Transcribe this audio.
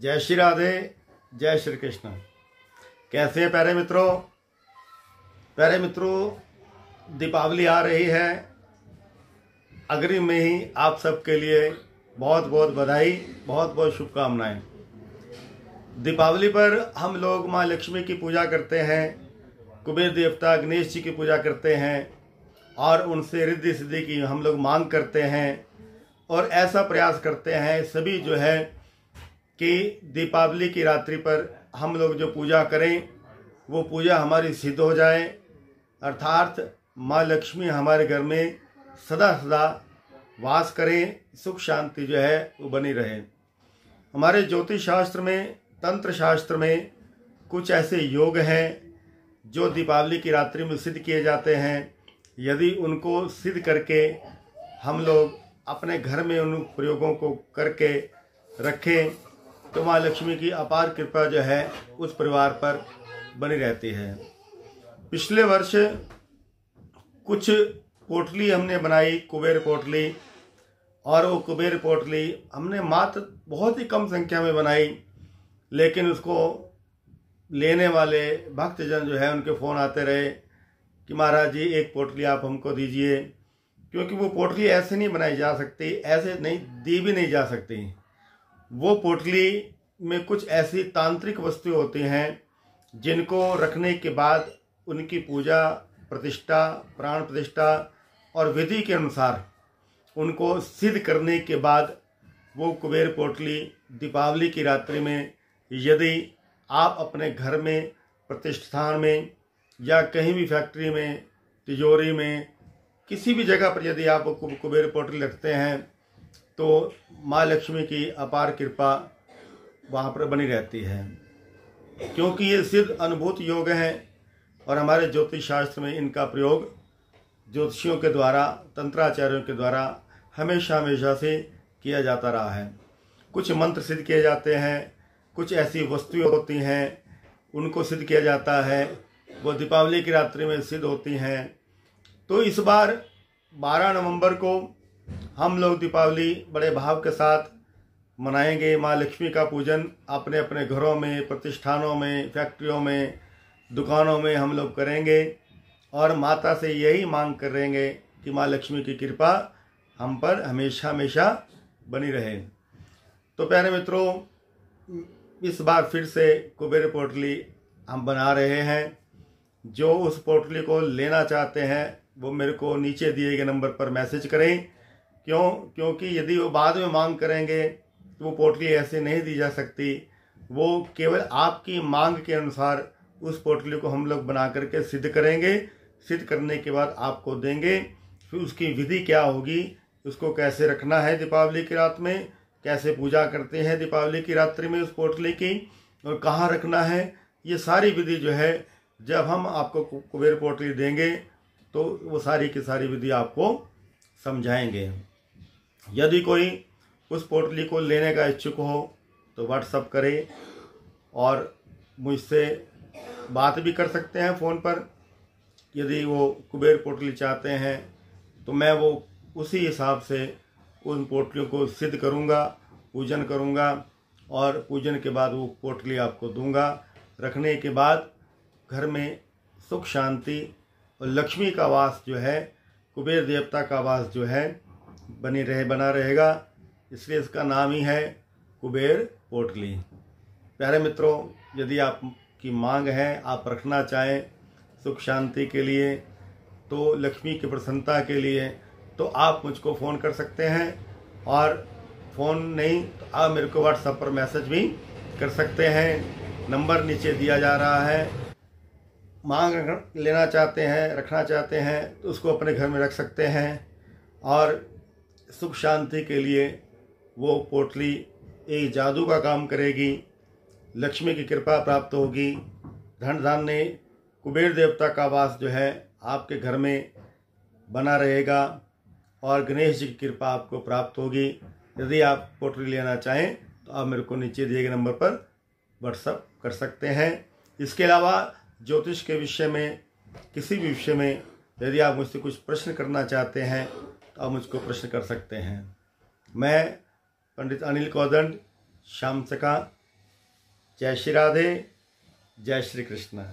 जय श्री राधे, जय श्री कृष्ण। कैसे हैं प्यारे मित्रों? प्यारे मित्रों, दीपावली आ रही है। अग्रिम में ही आप सबके लिए बहुत बहुत बधाई, बहुत बहुत शुभकामनाएं। दीपावली पर हम लोग माँ लक्ष्मी की पूजा करते हैं, कुबेर देवता गणेश जी की पूजा करते हैं और उनसे रिद्धि सिद्धि की हम लोग मांग करते हैं। और ऐसा प्रयास करते हैं सभी जो है कि दीपावली की रात्रि पर हम लोग जो पूजा करें वो पूजा हमारी सिद्ध हो जाए, अर्थात माँ लक्ष्मी हमारे घर में सदा सदा वास करें, सुख शांति जो है वो बनी रहे। हमारे ज्योतिष शास्त्र में, तंत्र शास्त्र में कुछ ऐसे योग हैं जो दीपावली की रात्रि में सिद्ध किए जाते हैं। यदि उनको सिद्ध करके हम लोग अपने घर में उन प्रयोगों को करके रखें तो माँ लक्ष्मी की अपार कृपा जो है उस परिवार पर बनी रहती है। पिछले वर्ष कुछ पोटली हमने बनाई, कुबेर पोटली, और वो कुबेर पोटली हमने मात्र बहुत ही कम संख्या में बनाई, लेकिन उसको लेने वाले भक्तजन जो है उनके फ़ोन आते रहे कि महाराज जी एक पोटली आप हमको दीजिए, क्योंकि वो पोटली ऐसे नहीं बनाई जा सकती, ऐसे नहीं दी भी नहीं जा सकती। वो पोटली में कुछ ऐसी तांत्रिक वस्तुएं होती हैं जिनको रखने के बाद उनकी पूजा प्रतिष्ठा, प्राण प्रतिष्ठा और विधि के अनुसार उनको सिद्ध करने के बाद वो कुबेर पोटली दीपावली की रात्रि में यदि आप अपने घर में, प्रतिष्ठान में या कहीं भी फैक्ट्री में, तिजोरी में, किसी भी जगह पर यदि आप कुबेर पोटली रखते हैं तो माँ लक्ष्मी की अपार कृपा वहाँ पर बनी रहती है। क्योंकि ये सिद्ध अनुभूत योग हैं और हमारे ज्योतिष शास्त्र में इनका प्रयोग ज्योतिषियों के द्वारा, तंत्राचार्यों के द्वारा हमेशा हमेशा से किया जाता रहा है। कुछ मंत्र सिद्ध किए जाते हैं, कुछ ऐसी वस्तुएं होती हैं उनको सिद्ध किया जाता है, वो दीपावली की रात्रि में सिद्ध होती हैं। तो इस बार 12 नवंबर को हम लोग दीपावली बड़े भाव के साथ मनाएंगे। माँ लक्ष्मी का पूजन अपने अपने घरों में, प्रतिष्ठानों में, फैक्ट्रियों में, दुकानों में हम लोग करेंगे और माता से यही मांग करेंगे कि माँ लक्ष्मी की कृपा हम पर हमेशा हमेशा बनी रहे। तो प्यारे मित्रों, इस बार फिर से कुबेर पोटली हम बना रहे हैं। जो उस पोटली को लेना चाहते हैं वो मेरे को नीचे दिए गए नंबर पर मैसेज करें। क्योंकि यदि वो बाद में मांग करेंगे तो वो पोटली ऐसे नहीं दी जा सकती। वो केवल आपकी मांग के अनुसार उस पोटली को हम लोग बना करके सिद्ध करेंगे। सिद्ध करने के बाद आपको देंगे। फिर उसकी विधि क्या होगी, उसको कैसे रखना है दीपावली की रात में, कैसे पूजा करते हैं दीपावली की रात्रि में उस पोटली की, और कहाँ रखना है, ये सारी विधि जो है जब हम आपको कुबेर पोटली देंगे तो वो सारी की सारी विधि आपको समझाएंगे। यदि कोई उस पोटली को लेने का इच्छुक हो तो व्हाट्सअप करें और मुझसे बात भी कर सकते हैं फ़ोन पर। यदि वो कुबेर पोटली चाहते हैं तो मैं वो उसी हिसाब से उन पोटलियों को सिद्ध करूंगा, पूजन करूंगा और पूजन के बाद वो पोटली आपको दूंगा। रखने के बाद घर में सुख शांति और लक्ष्मी का वास जो है, कुबेर देवता का वास जो है बना रहेगा। इसलिए इसका नाम ही है कुबेर पोटली। प्यारे मित्रों, यदि आपकी मांग है, आप रखना चाहें सुख शांति के लिए, तो लक्ष्मी की प्रसन्नता के लिए, तो आप मुझको फ़ोन कर सकते हैं। और फ़ोन नहीं तो आप मेरे को व्हाट्सएप पर मैसेज भी कर सकते हैं। नंबर नीचे दिया जा रहा है। मांग लेना चाहते हैं, रखना चाहते हैं तो उसको अपने घर में रख सकते हैं और सुख शांति के लिए वो पोटली एक जादू का काम करेगी। लक्ष्मी की कृपा प्राप्त होगी, धन धान्य, कुबेर देवता का वास जो है आपके घर में बना रहेगा और गणेश जी की कृपा आपको प्राप्त होगी। यदि आप पोटली लेना चाहें तो आप मेरे को नीचे दिए गए नंबर पर व्हाट्सएप कर सकते हैं। इसके अलावा ज्योतिष के विषय में, किसी भी विषय में यदि आप मुझसे कुछ प्रश्न करना चाहते हैं तो आप मुझको प्रश्न कर सकते हैं। मैं पंडित अनिल कौदंड, शाम सका, जय श्री राधे, जय श्री कृष्ण।